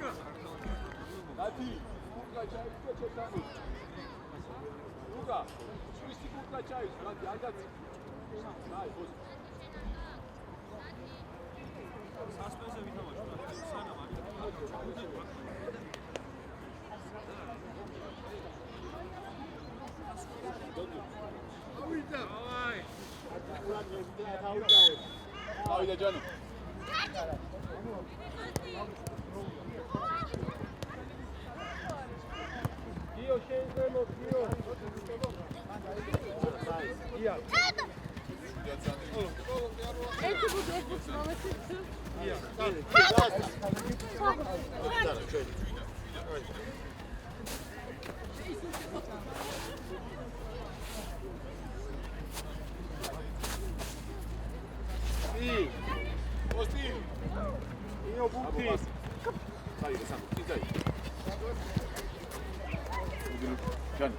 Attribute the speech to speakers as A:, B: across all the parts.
A: Nati, Luca, c'hai il tuo cercando. Luca, questi Luca c'hai, Nati, ragazzi. Dai, così. Saspesa vita oggi, sana ma. Vai da Gianni. Io scendo, io. Via. Via. Sì. Costi. Io butti. Dai, Alessandro, ti dai. Gianni.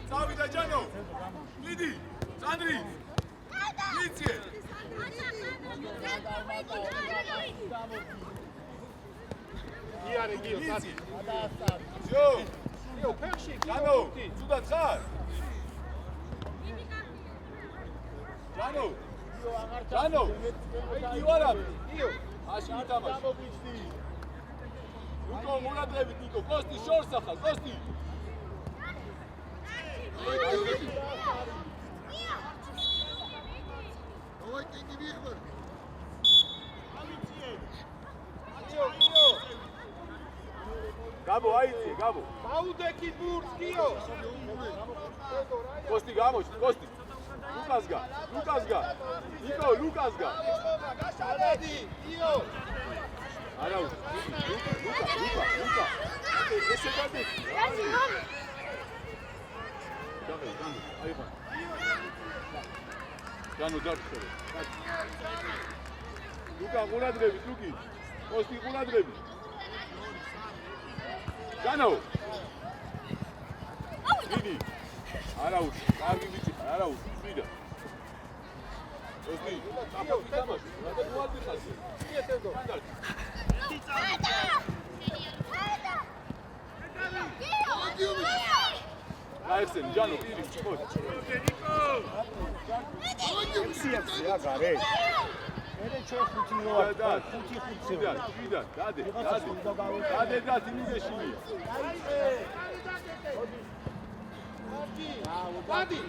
A: Stavi da Gianno. Lidi, Sandri. Lizie. Io, persi, Gianno, su da tre. Gianno, Gianno, io ora, io, asci tamaš. Luko, mora trebi, Niko, Kosti, šorsaha, Kosti. Ovo ti ti vihvar. Gabo, ajde, Gabo. Maudeki Burz, Kio. Kosti, Gamoć, Kosti. Lukas ga. Niko, Lukas ga. Aledi, Kio. Arau. Luka. Gdje se godi? Janu, dati. Luka, gula drebi, Luki. Kosti, gula drebi. Janu. Vidi. Arau, kagi bici, arau, vida. Kosti, apa tamaš? Rada dual bihasi. Nije tendo. Laifsen, Janu, vidi, hoć. Sija gare. Ere čovjek kutinova, kuti kutinova. Vida, dade, ti nije šinije. Dadi!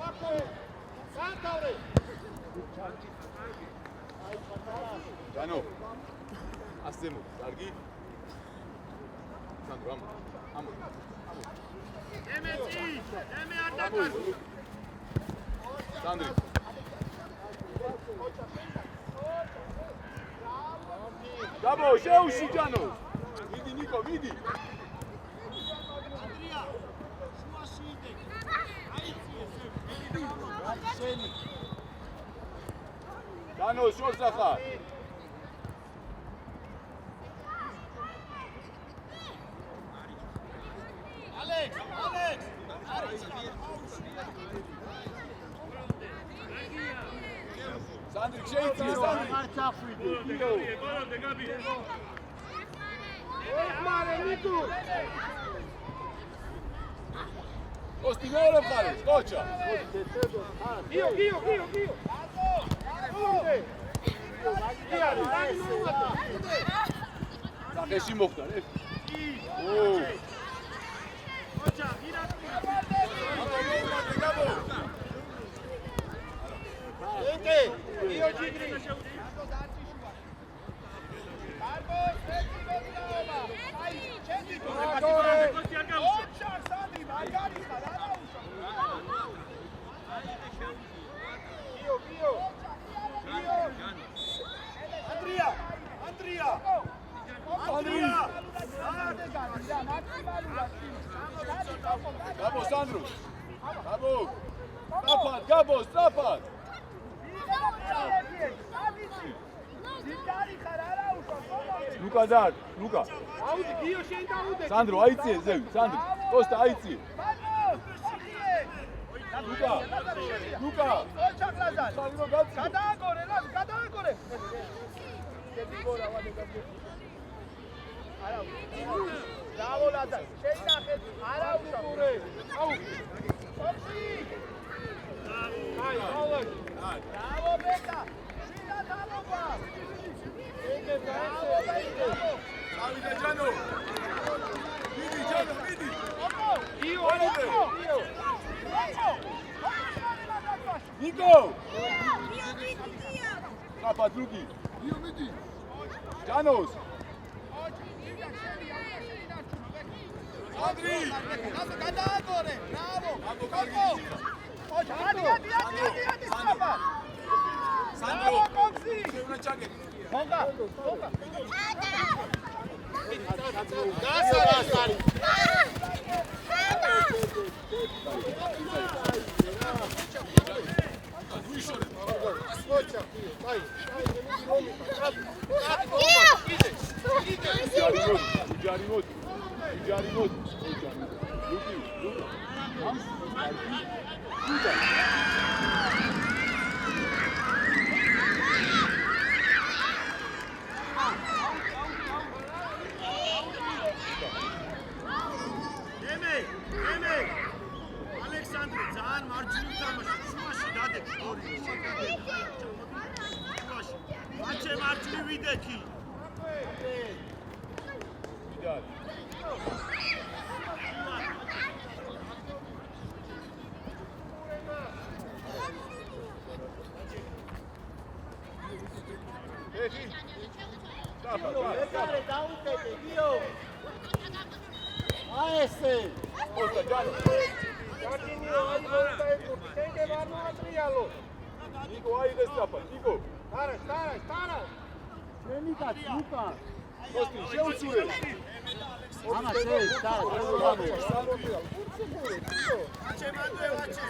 A: Ako je, Santavre! Janu, asemu, dargi. Sandro, amo. Eme atakar! Sandri. Gabo, šeuši, Janu! Vidi, Niko, vidi! Janu, šorsaha! Alex! Sandri, čejci, Sandri! Osmane, Niku! Kosti, moram pare, skoča! Gio! Tako je Šimokta, ne? Io Gigri! Andrea! Gabo, Sandro! Gabo! Strapad! Luka dar, Luka. Sandro, aiție, zeu, Sandro. Costa, aiție. Luka, Luka. Sandro, gați.
B: Bravo, Lazar. Bravo, Beta.
A: Davide, Gianno. Vidi, Gianno, vidi. Nico. Papa, drugi. Janos. Andri. Bravo. Sandro. C'è una jacket.
B: ალექსანდრე ძალიან მარჯვნივ თამაშობს. შუაში დადებს ორი შეკადება. შუაში. მაჩე მარჯვნივ ვიდექი.
A: Vidal. Nico, ai de strapa, Nico.
B: Stara.
A: Costi, ce uciule.
C: Ama şey, stara,
B: Maçe manduje, maçe.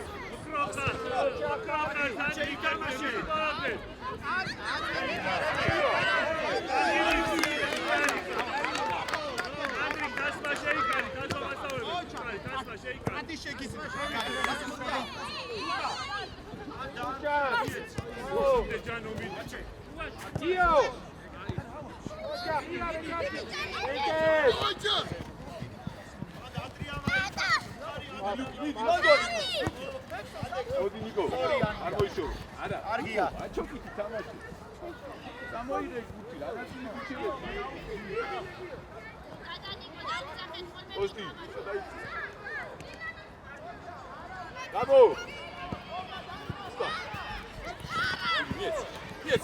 A: Odi Nico, ar moisho. Ara, argia. Achokiti tamashi. Samoire guti, ara tini guti. Osti, dai. Bravo. Stop. Yes. Yes.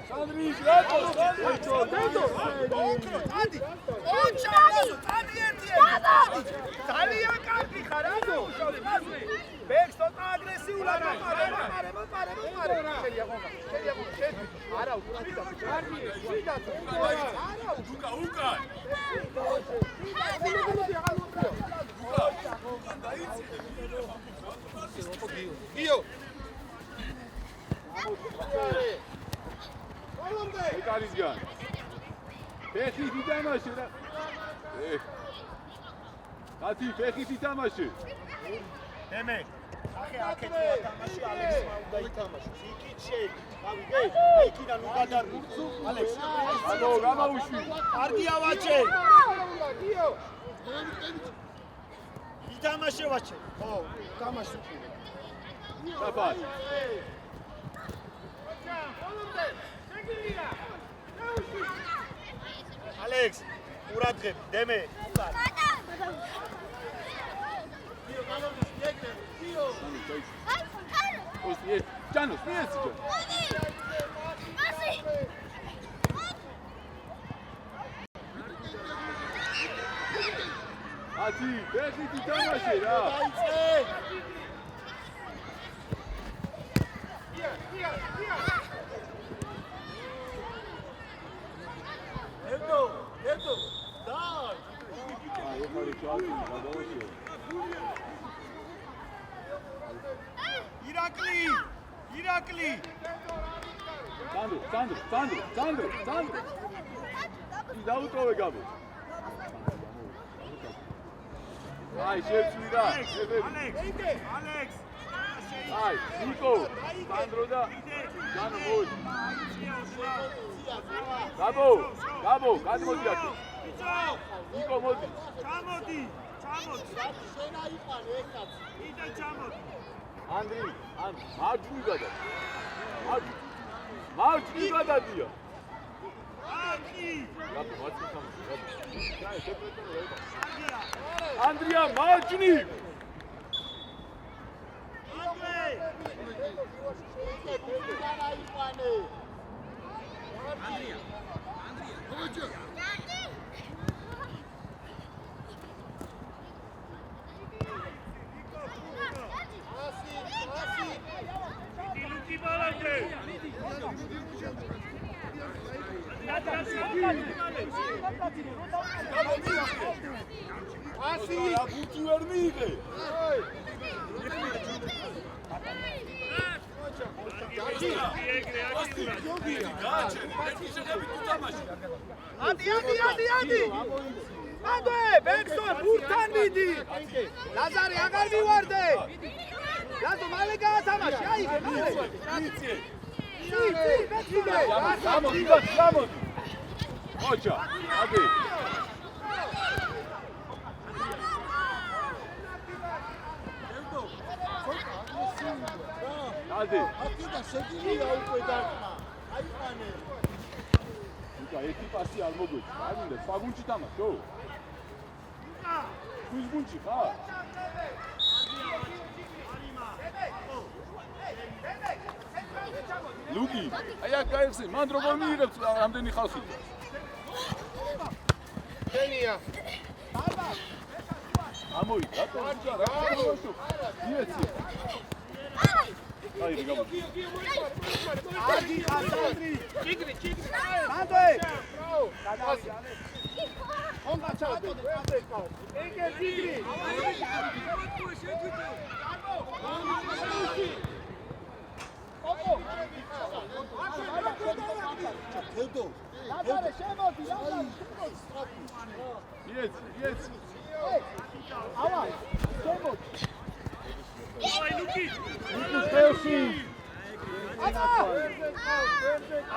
A: Sandrić, lepo, dentro.
B: Adi. ძალიან კარგი ხარ, ანუ ბექს ცოტა აგრესიულად მარე. არა, კარგი, შიდაც. არა,
A: უკა.
B: გიო.
A: ეკარისგან. ფეხი დითამაშე რა. Tati, fexi თამაში.
B: ემე. აქეთ თამაში ალექსმა უნდა ითამაშოს. იქით შეედი. გავიგე? იქიდან უგადარდი. ალექს.
A: ანუ გამაუშვი.
B: კარგია ვაჩე. გიო. ითამაშე ვაჩე. ხო, თამაში.
A: დაფარ.
B: ალექს, ურადღებ, დემე.
A: Janos, nieci go. Ati. ფეხით ითამაშე რა.
B: დაიწე. ერთო. დაი.
A: აი, ხარი ჩაი, გადავაშიო.
B: ირაკლი.
A: სანდრო. დაუტოვე გაბო. აი, შეცვირა.
B: ალექს.
A: აი, ნიკო, სანდრო და ჯანო მოდი. გაბო, გადმოდი აქ. ნიკო მოდი.
B: ჩამოდი.
C: შენ აიყვანე ეს კაცი.
B: იდა ჩამოდი.
A: ანდრი, მარჯვნივ გადა. მარჯვნივ გადადია. გაბო, მარჯვნივ თამაში, გაბო. ჩაი, შეპრეტო რა. ანდრია, მარჯვნივ.
B: ასი
A: ბუთი ვერ მიიღე.
B: ადი. ანდე, ბექსო, ბურთან მიდი. ლაზარი აღარ მივარდე. ლაზო მალე გაათამაშე, აიღე, მალე.
A: იცი.
B: ბექსო.
A: გამოდი. ოჩა, ადი. ადი.
C: აკიდა შეგიძლია უკვე დარტყმა. აიყვანე.
A: უკა ერთი პასი არ მოგვეჭი. არ მინდა სხვა გუნდში თამაშო. ხუს გუნდში ხარ? ლუკი, აი აქ გაიხსენ, მან როგორ მიიღებს რამდენი ხალხი?
B: დენია.
A: ამოი, რატო რა? იეცი. აი, რიგავ.
B: ადი, ანდრი. ჩიგრი. ანდე. ხონდა ჩადე. ეგე ჩიგრი.
C: თედო.
B: ლაზარე შემოდი,
A: იეცი.
B: ავა, შემოდი.
A: ლუკი ხელში.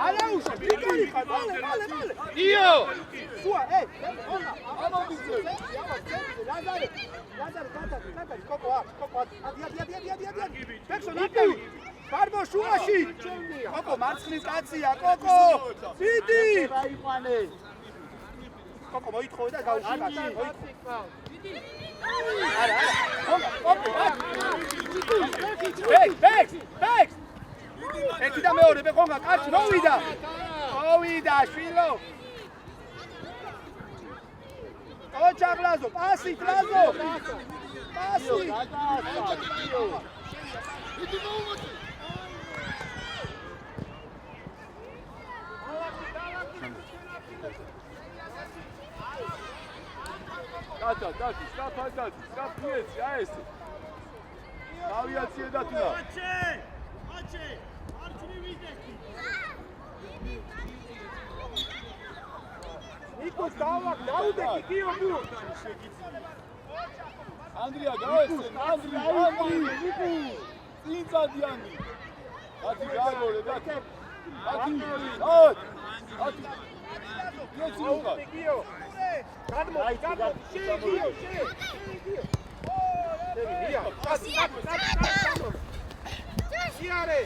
B: ალაუშა, ვიკარი ხარ, მალე. იო! სუა, ამოდიძე. ლაზარე, კაკა, კოკო, ადი. ბექსო, ნაკავი. ბარბო შუაში. კოკო, მარცხნის კაცია, კოკო. მიდი.
C: აიყვანე.
B: კოკო, მოითხოვე და გაუშვი. ბექს. ერთი და მეორე ბეხონგა კაცი მოვიდა შვილო. ოჩაღ ლაზო, პასი.
C: იდი მოუმოდი.
A: დადი, სტრაფ იეცი, აი ესე. ავიაციე დათუნა.
B: მაჩე, მარჯვნივ ვიდექი. ნიკო დაუდექი, გიო.
A: ანდრია გაესწრე, ანდრი. წინწადიანი. დათი გაგორე, დათი. იეცი უკა.
B: გადმოდი, შეგიო. შეგია. სიარე.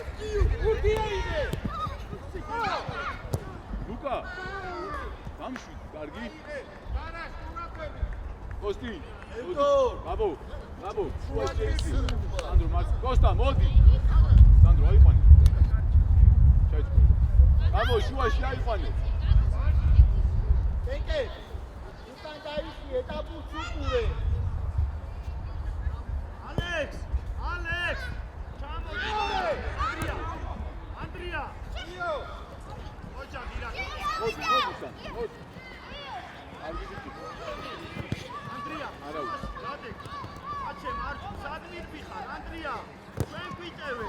B: უდიაიდე.
A: ლუკა. გამშვი, კარგი. კოსტი. ბაბო. შუაში ისი. სანდრო მარც. კოსტა, მოდი. სანდრო აიყვანე. ჩაიწყო. ბაბო, შუაში აიყვანე.
C: კენკე. უკან დაიში ეტაპუ ცუკურე.
B: ალექს ჩამოდი ანდრია იო ოჯა გირა
A: მოდი
B: ანდრია რადე აჩე მარჯვნ სად მირბიხარ ანდრია ჩვენ გვიტევე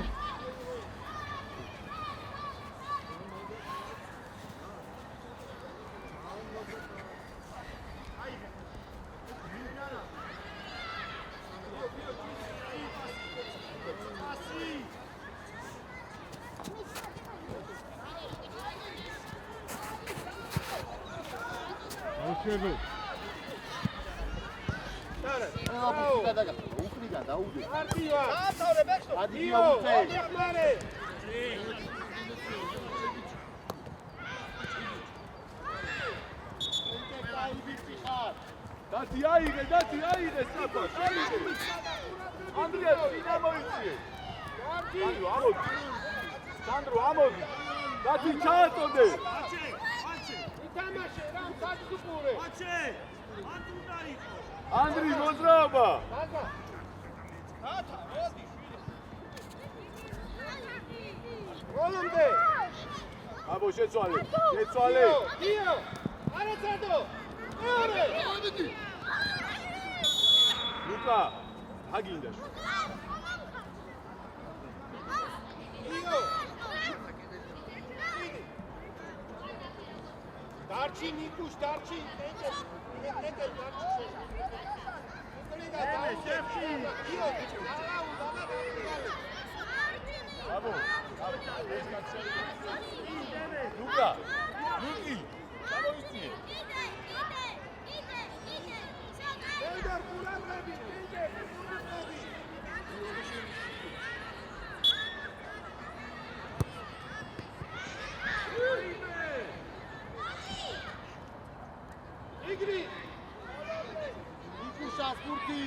C: შეიძლება უკრიდან დაუდი.
B: არტია დათავრე ბექსო იო ოჯახმარე
A: დათი აიღე საფა აიღე ანდრია წინა მოიწიე სანდრო ამოდი დათი ჩააწოდე
B: აჩე ითამაშე რა საჭუპურე აჩე ანდრია იყო
A: ანდრი მოძრაობა
B: დათა მოდი როლამდე
A: აბო შეცვალე
B: იო არაცადო მეორე
A: ლუკა აგინდა
B: იო დარჩი ნიკუშ დარჩი ეკე დარჩი
A: აბო ლუკა ლუკი გამოიწიე
B: ედარ კურატრები იგრი
C: იკუშას კურთი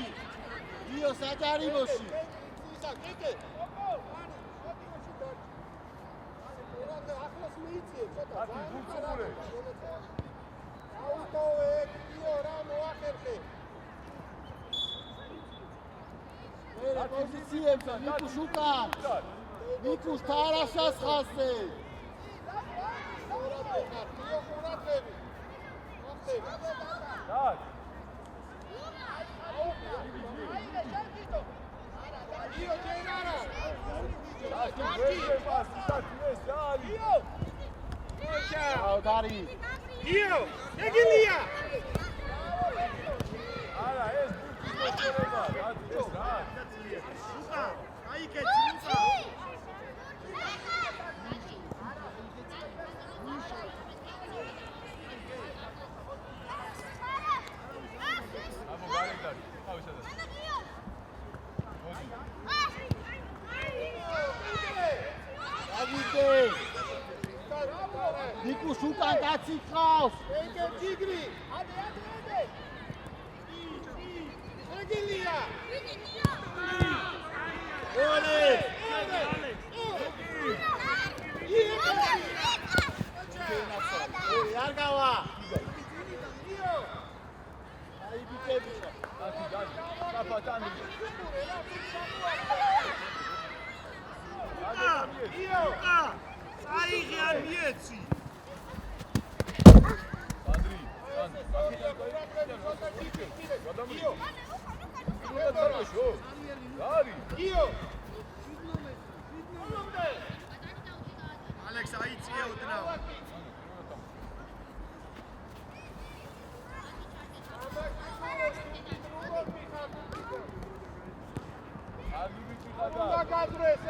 C: იო საჯარიმოში
B: ისა კეკე ახლოს მიიწიე ცოტა
A: გულწუხურე
B: აუტოვე იო რა მოახერხე
C: მერე პოზიციებზე ნიკუშ უკან ნიკუშ თარაშას ხაზზე
B: ყურადღები
A: დათ
B: იო ჯერარა
A: დათი ვერზე პასი დათი ეს დალი
B: ოჩა
C: აუდარი
B: იო ეგილია
A: არა ეს ბურთის მოწერება დათი ეს რა
B: უკა აიკეთე უკა
A: აბო გარეგარი თავისა და
C: აგიდე ნიკუშ უკან კაცი ყავს
B: ეკე ჯიგრი ადე ეგილია
C: ოლე არ გავა აი ბიჭები
A: დათი საფათანი
B: იო აიღე არ მიეცი
A: ანდრი
B: იო ალექს აიწიე უდნავ უნდა გადრეს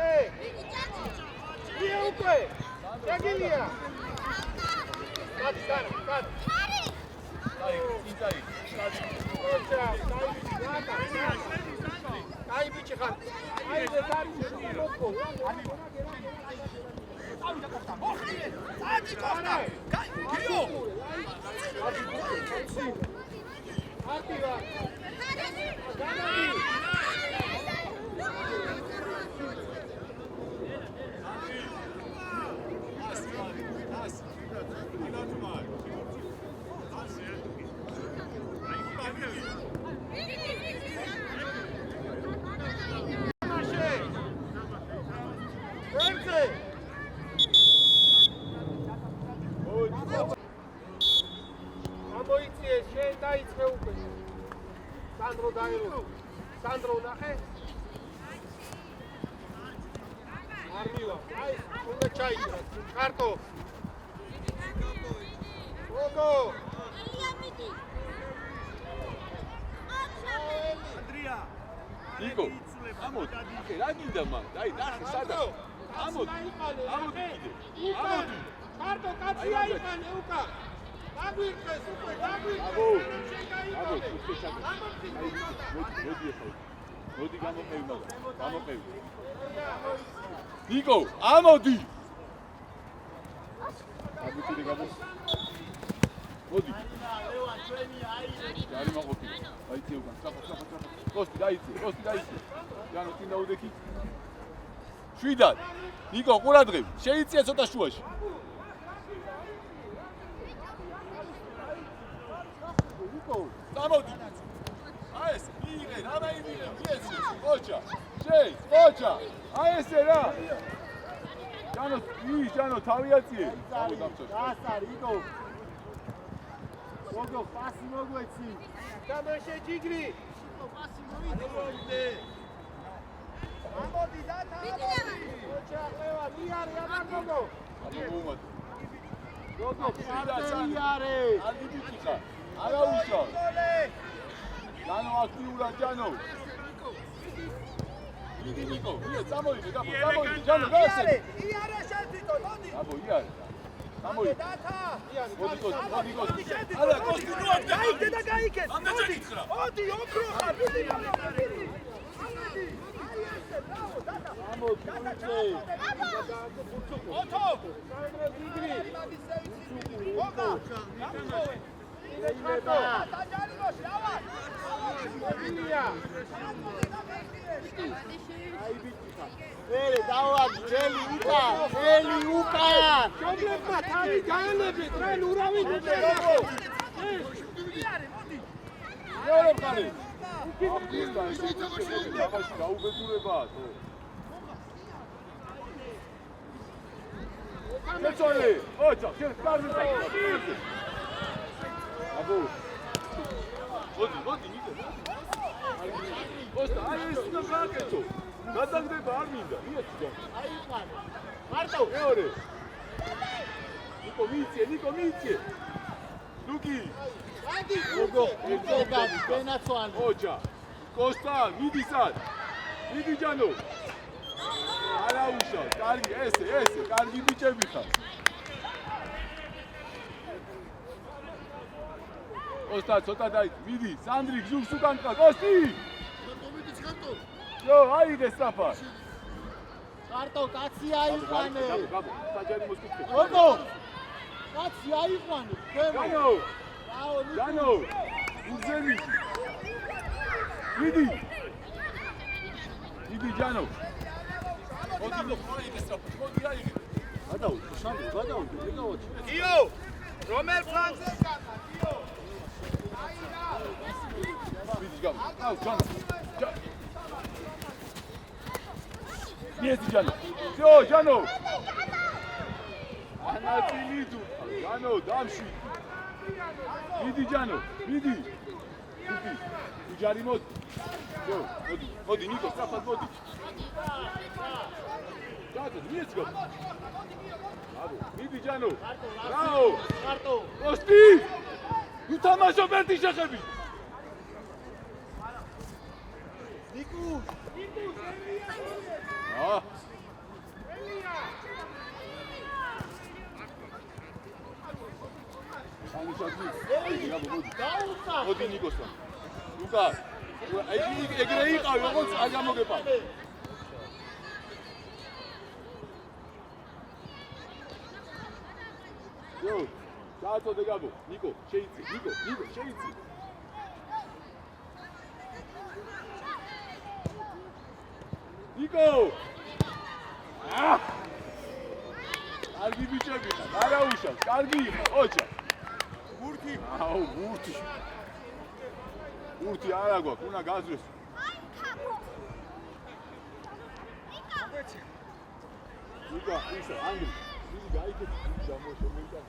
B: იო უკვე ეგილია კაცთან კაც
A: აი ინცაი
B: ოჩა კაი ბიჭი ხარ აი ეს არის მოხო ადი კოსტა კაი გიო ადი რა განადი
D: სანდრო დაერო. სანდრო ნახე. არ მივა. აი, უნდა ჩაიჭრა. კარტო. გოგო.
B: ანდრია.
A: ნიკო, ამოდი. აკე რა გინდა მან? აი, ნახე სადა. ამოდი. ამოდი კიდე. ამოდი.
D: კარტო კაცი აიყანე უკა. დაგვირყეს უკვე, დაგვირყეს.
A: აბო, უკვე ჩაკე. აი, მოდი ახლა. მოდი გამოყევი მაგა. გამოყევი. ნიკო, ამოდი. აგიტირე გამო. მოდი.
C: ლევან ჩვენი აირე.
A: ჯარი მაყოფილი. აიწე უკან. წაფა. კოსტი დაიწე. ჯანო წინ დაუდექი. შვიდად. ნიკო, ყურადღები. შეიწია ცოტა შუაში. ნიკო, გამოდი. აი ეს, მიიღე, რამა იმიღე, მიეცი, ყოჩა. შეი, ყოჩა. აი ესე რა. ჯანო, თავი აწიე.
C: გასარი, იგო. გოგო, პასი მოგვეცი.
D: დამაშე ჯიგრი.
C: პასი მოვიდე.
D: ამოდი დათა. ოჩა ყევა, მიარე ამარ გოგო.
A: ამომოთ.
C: გოგო, პარტი არე.
A: აგიბიჭი ხარ. არა უშავ. ჯანო აქტიურად ჯანო. იგი ნიკო, წამოიდე, წამოიდე, ჯანო, გასე.
D: იარე შეთვითონ, მოდი.
A: აბო, იარე. წამოიდე.
D: დათა.
A: მოდი, არა, კოსტი ნუ არ
D: გაიგე და გაიგე.
A: ამდე ჩაკითხრა.
D: მოდი, ოქრო ხარ, მიდი. ამოდი. აი ესე, ბრავო, დათა.
C: ამოდი,
D: ოთო. საერთოდ ჯიგრი. გოგო, გამოვე.
C: შეიძლება.
D: დაჯარიმოს, რავა. მოდილია.
C: აი ბიჭი. ვერე დავადი, ჯელი უკა.
D: შობლებმა თავი გაანებეთ, რენ ურავი გუჭერახო. იარე, მოდი.
A: მეორე მხარე. აკუსტა ეს თამაში გაუბედურებაა. მეწოლი, ოჩა, კარგი. აბო. მოდი, ნიკო. კოსტა, აი ეს უნდა გააკეთო. გადაგდება არ მინდა, მიეცი ჯან.
C: აიყარე. მარტო.
A: მეორე. ნიკო მიიწე. ლუკი.
C: ადი, გოგო, იწედა, ბენაცვალი.
A: ოჯა. კოსტა, მიდი სად. მიდი ჯანო. არა უშავ, კარგი, ესე, კარგი ბიჭები ხარ. კოსტა, ცოტა დაიწ, მიდი, სანდრი, გზურს უკან ყა, კოსტი. იო, აიღე სწრაფა.
C: მარტო, კაცი აიყვანე.
A: გაბო, საჯარი მოსკუთე.
C: გოგო, კაცი აიყვანე.
A: ჯანო, უგზელი. მიდი, ჯანო. მოდი, მოიგე სწრაფა, მოდი აიღე. გადაუდი, სანდრი, გადაუდი, ეკავოჩი.
B: იო, რომელ ფლანგზე გადა, იო?
A: მიდი, გაბო, ჯანო. მიეცი ჯანო. всё, ჯანო. ანაწილიდუ, ჯანო, დამში. მიდი ჯანო, მიდი. ჯარი მოდი. всё, მოდი, ნიკო, სწრაფად მოდი. ჯანო, მიეცი გაბო. აბო, მიდი ჯანო. ბრავო.
C: მარტო.
A: კოსტი. უთამაშო ერთი შეხები.
C: ნიკუ.
A: მოდი ნიკოსთან. ლუკა, ეგრე იყავი, როგორც არ გამოგეპარ. იო, დააწოდე გაბო, ნიკო, შეიცი, ნიკო, შეიცი. ნიკო! კარგი ბიჭები ხარ, არა უშავს, კარგი იყო, ოჩა. ბურთი. აუ, ბურთი. ბურთი არა გვაქვს, უნდა გაზრეს. ნიკო, ისე, ანგრი. იგი გაიგეთ, გამოშენდა და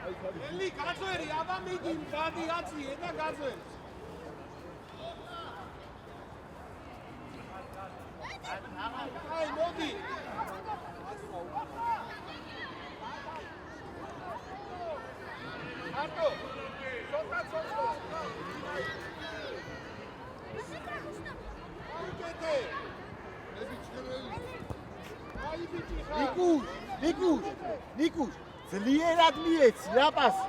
A: აი,
D: ელი გაძვერი, აბა მიდი, გადი აციე და გაძვერი.
C: აი მოდი
B: არტო ცოტა
C: ნიკუს ძლიერად მიეცი რა პასი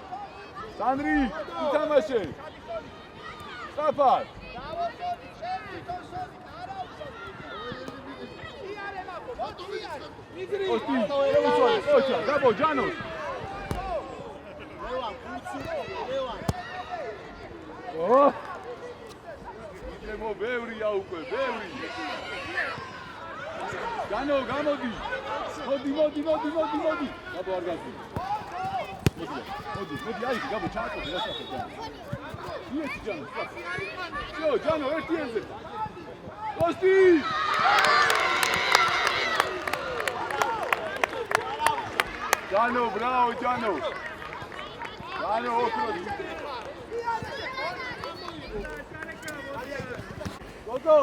A: სანდრი ითამაშე საფარ ოსტი ოჩა გაბო ჯანოს
C: ლევან კუცუ ლევან
A: ო იმო ბევრია უკვე ბევრი ჯანო გამოდი მოდი გაბო არ გასული მოდი აი გაბო ჩააწოდე რა სახე ჯანო იეთი ჯანო შო ჯანო ერთი ენზე ოსტი ჯანო ბრაო ჯანო ოქრო გოგო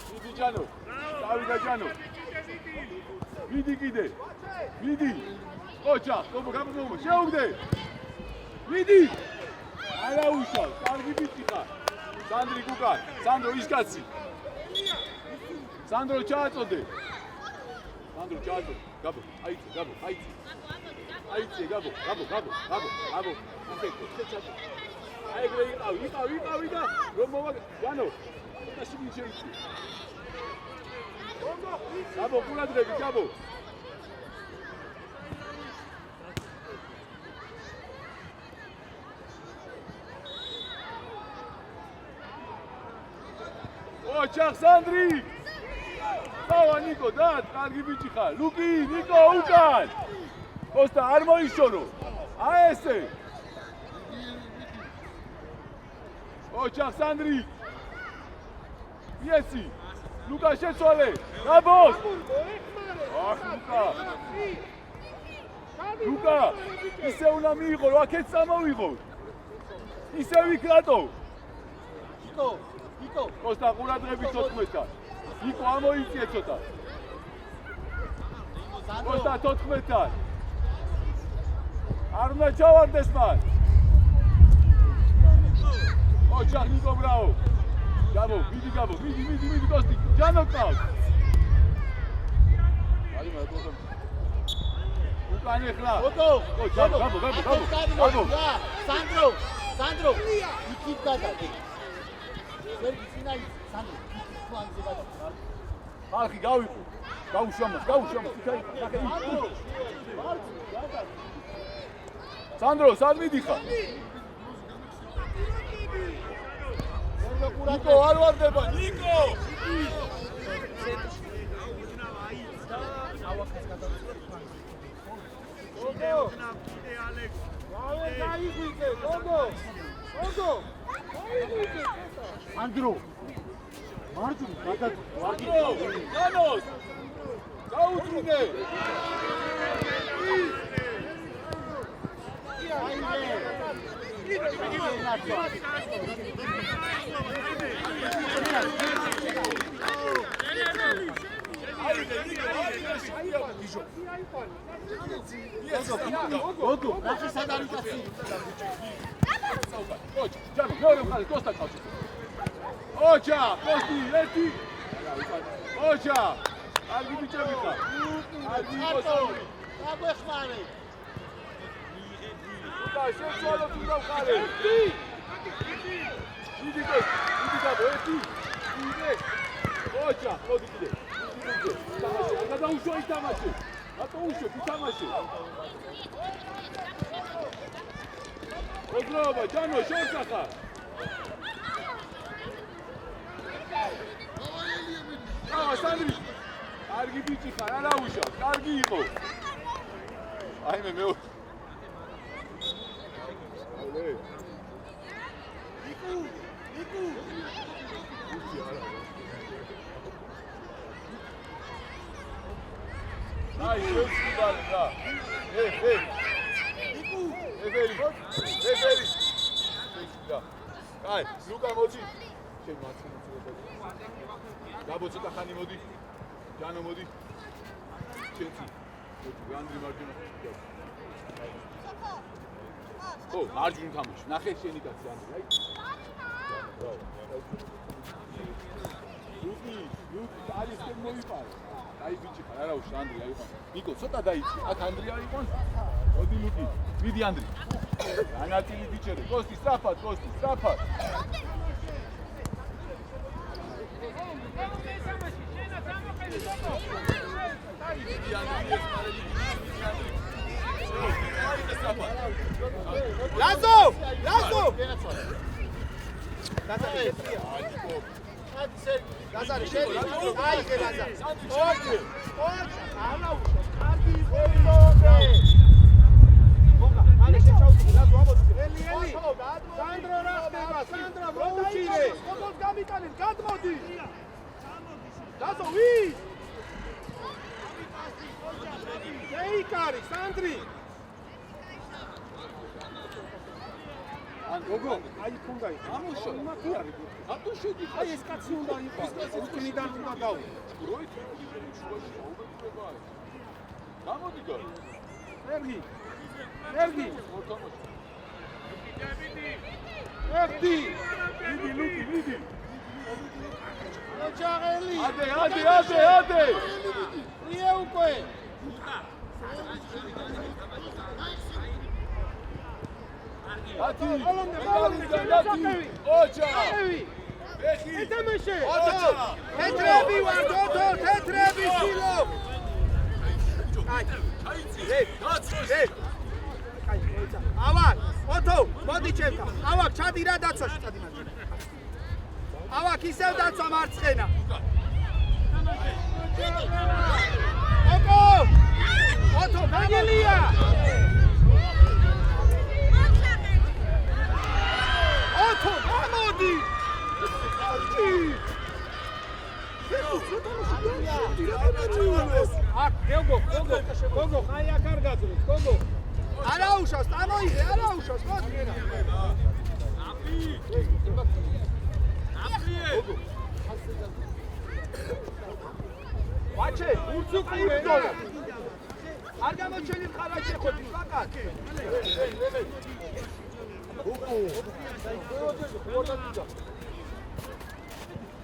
A: მიდი ჯანო დავიდა ჯანო მიდი კიდე მიდი ოჩა გაბო შეუგდე მიდი არა უშავ კარგი ბიჭი ხარ სანდრი გუკა სანდრო ისკაცი სანდრო ჩააწოდე გაბო აიცე გაბო აი ეგრე იყავი და რომ მოვა ჯანო და შიგნით შეიცი გაბო ყურადღები გაბო ოჩახ სანდრი დავა ნიკო და კარგი ბიჭი ხარ ლუკი ნიკო უკან კოსტა არ მოიშორო აი ესე ოჩახ სანდრი მიეცი ლუკა შეცვალე გაბოს ახ ლუკა ისე უნდა მიიღო რა აქეთ წამოვიღო ისე ვიკრატო ნიკო კოსტა ყურადღები 14-თან ნიკო ამოიწიე ცოტა კოსტა 14-თან არ უნდა ჩავარდეს მან ოჩახ ნიკო ბრაო გაბო მიდი კოსტი ჯანო ყავს აი მაგო უკან ეხლა
C: გოგო
A: გაბო
C: სანდრო იქით გადადი ვერგი სინაი სანდრო ფლანგზე გადადი
A: ხალხი გავიყო გაუშვამოს იქაი სანდრო სად მიდიხარ ნიკო არ ვარდება ნიკო
C: სანდრო მარჯვნივ გადადი
A: ჯანოს გაუძრუნე
C: გოგო რაში სად არის კაცი
A: ჯანო მეორე მხარე კოსტა ყავს ოჩა კოსტი ერთი ოჩა კარგი ბიჭები ხარ კარგი კოსტი
C: გაგვეხმარე
A: და შეცვალო თუ გავხარე დიდი გაბო ერთი კიდე ოჩა მოდი კიდე თამაში არ გადაუშვა ის თამაში რატო უშვა თამაში ოდრობა ჯანო შევსახა სანდრი კარგი ბიჭი ხარ არა უშავ კარგი იყო აი მე ნიკუ აი შევსი ბალდა ნიკუ ევერი აი ლუკა მოდი ჩემ მაცხენებს. გაბო ცოტა ხანი მოდი. ჯანო მოდი. ჩემი. განდრი მარჯვენა. ო, მარჯვენა თამაში. ნახე შენი კაცი განდრი, აი. ლუკი, არის კენ მოიპარე. აი ბიჭი ხარ, არა უშ ანდრი აი ხარ. ნიკო, ცოტა დაიწი. აქ ანდრი არის ყონს. მოდი ლუკი. მიდი ანდრი. ანატილი ბიჭერი. კოსტი, სწრაფად, კოსტი, სწრაფად.
C: Lazo! Lazo! Lazar, შენი. აი, Lazar. ოჯი. ანა უშო. კარგი იყო ლობე. მოგა, მალე შეჩავდი. Lazo ამოდი. ელი. სანდრო რა ხდება? სანდრო მოუჭირე. ფოტოს გამიტანე, გადმოდი. Lazo, ვი? ეიკარი, სანდრი. გოგო, აი თუნდა ის.
A: ამუშო.
C: მათი არის.
A: ატო შედი.
C: აი ეს კაცი უნდა იყოს. უკნიდან უნდა დაუ.
A: როით შუაში აუბედურება არის. გამოდი გა.
C: ერგი. ერგი.
A: მოთამაშე.
C: ერგი.
A: მიდი ლუკი, მიდი.
C: ოჯაღელი.
A: ადე.
C: ია უკვე.
A: ათი. ოჯა. ეხი.
C: ეთამაშე.
A: ოჯა.
C: თეთრები ვარ, თეთრები სილო. ავაკ, ოთო, მოდი ჩემთან. ავაკ, ჩადი რა დაცვაში წადი მაგრამ. ავაკ, ისევ დაცვა მარცხენა. ოკო! ოთო, მაგელია. ოთო, გამოდი. აქ, გოგო, ხაი აქ არ გაძლევს, გოგო. არა უშავს, ამოიღე, არა უშავს, მოდი რა. ვაჩე, ურცუკურე. არ გამოჩენილ ხარაჯი ხოდი, ფაკად.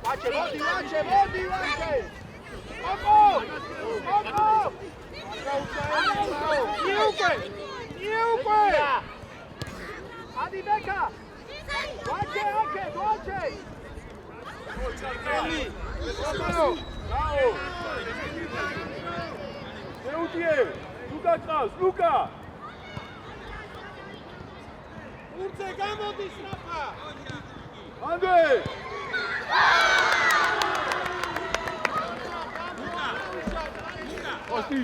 C: ვაჩე, მოდი. ოკო! Iuque! Adi Beka! Wache! Eli! Romano! Bravo!
A: Eudie! Luka Kraus, Luka!
C: Urce, gamodi strafa!
A: Ande! Osti!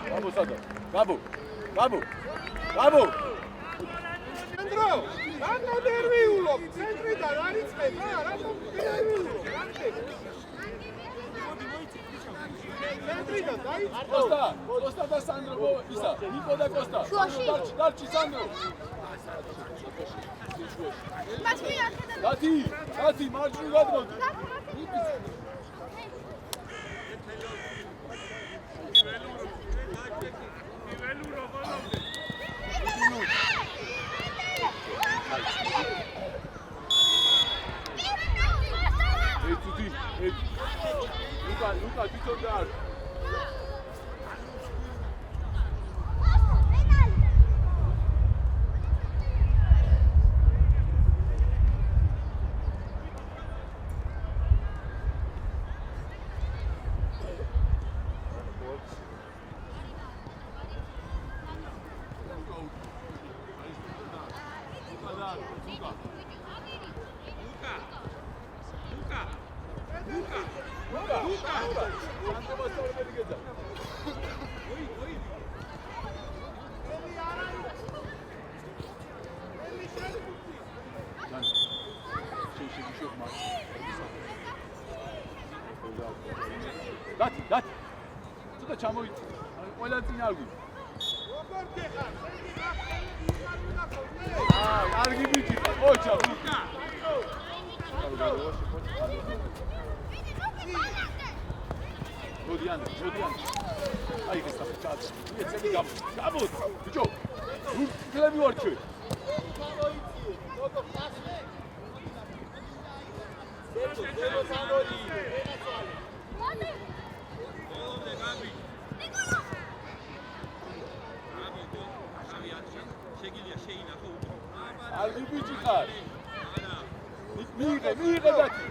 A: Bravo sada! Bravo!
C: Andro! Rano derviulo! Centrიდან არ იწყებ რა, რატომ derviulo? Centrიდან დაიწყო!
A: Costa და Sandro, ისა, Niko და Costa. დარჩი Sandro. დათი, მარჯვნივ გადმოდი. Luka, თვითონ დაარ. Dati. Tu da çamo it. Ola tinargu. Argi bici. Oça. მოდი ანდრე. აი ეს საფრთხე. ეცები გამო. ბიჭო. კლები ვარ ჩვენ. ალგი ბიჭი ხარ. მიიღე დათი.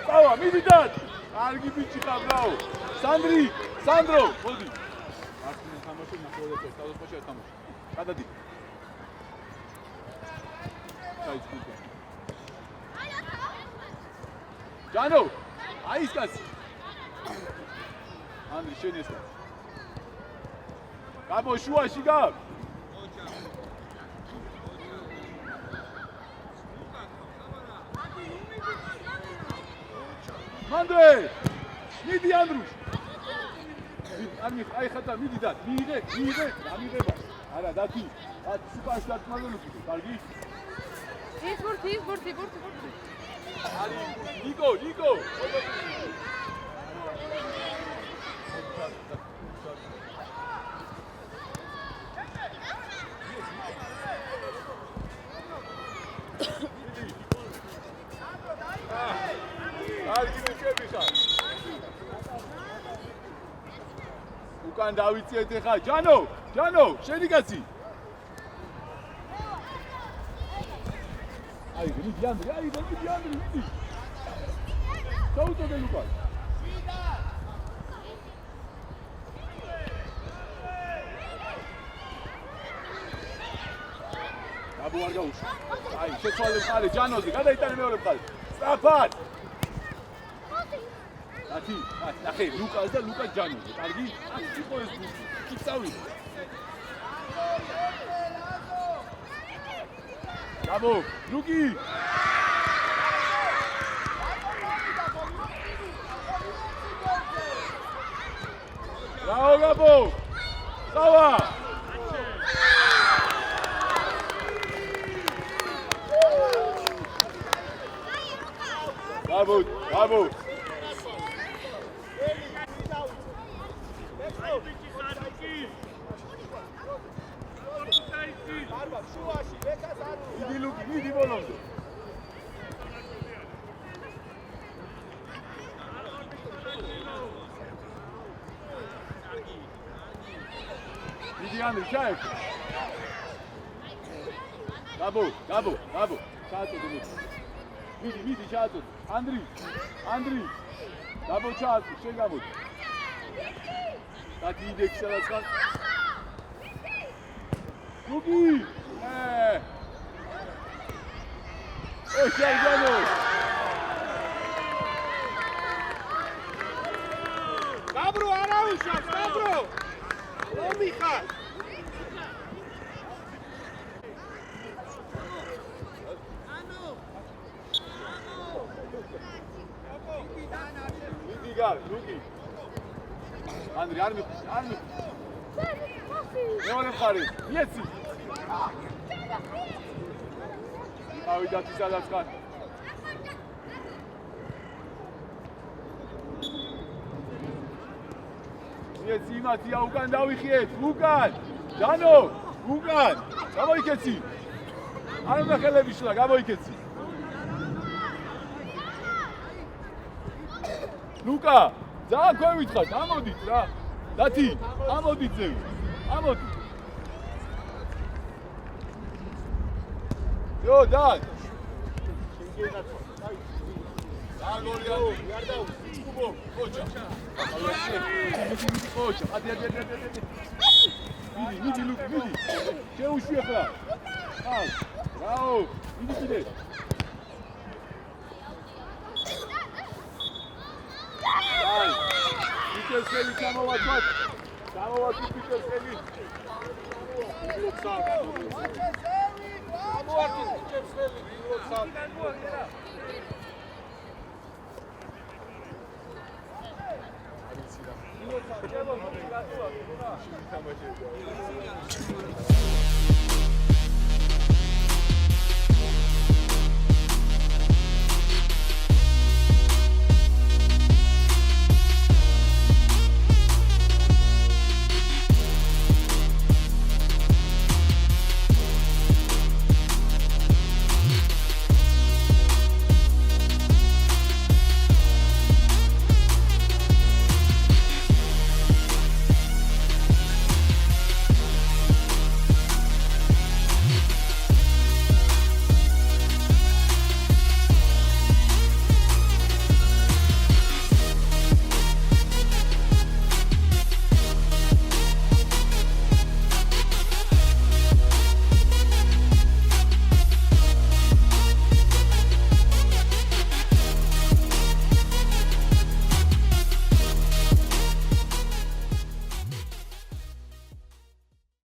A: წავა, მიდი დათი. ალგი ბიჭი ხარ, ბრავო. სანდრო, მოდი. ასმენ თამაში ნახევარდაცვა, თავდასხმაში არ თამაში. გადადი. ჩაიწყდა. ჯანო, აი ის კაცი. ანდრი, შენ ეს კაცი. გამო შუაში გამ. მანდრე! მიდი ანდრუშ. აი ხათა მიდი და მიიღე, ამიღება. არა, დათი. სუპარში დათმაგონუქი, კარგი?
E: ის ბურთი.
A: ალი, ნიკო. კარგი მიშები ხარ. უკან დავიწიეთ ახლა. ჯანო, შენი კაცი. აი, მიდი ანდრე. დაუწოდე ლუკას. აბუ არ გაუშვა. აი, შეცვალე მხარე ჯანოზე, გადაიტანე მეორე მხარე. სწრაფად. ათი, ნახე, ლუკას და ლუკას ჯანოზე. კარგი? აქ იყო ეს ბურთი. იქ წავიდე. გამო, ლუკი. ბრავო, გამო. წავა. Bravo. მიდი ბოლომდე. მიდი ანდრე, ჩაებ. გაბო. ჩააწოდე მიდი. მიდი ჩააწოდე. ანდრი. გაბო ჩააწოდე, შენ გამოდი. დათი იდექი სადაც ხარ? ლუკი! შარგანო!
C: გაბრო არაუშავს, გაბრო! ომი ხარ!
A: მიდი გარ, ლუკი. ანდრე, არ მიხდი. მეორე მხარე, მიეცი. ავი დათი სადაც ხარ? მიეცი იმათია, უკან დავიხიეთ, უკან! ჯანო, უკან! გამოიქეცი! არ უნდა ხელები შლა, გამოიქეცი! ლუკა, ძალიან ქვევითხარ, ამოდით რა. დათი, ამოდით ზევი. ამოდი. Yo, dad. Midi, Luke, midi. Ce ușie ăla? Hai. Bravo. Midi. Hai. Peter Seli camovat. Camovat Peter Seli. Thank you.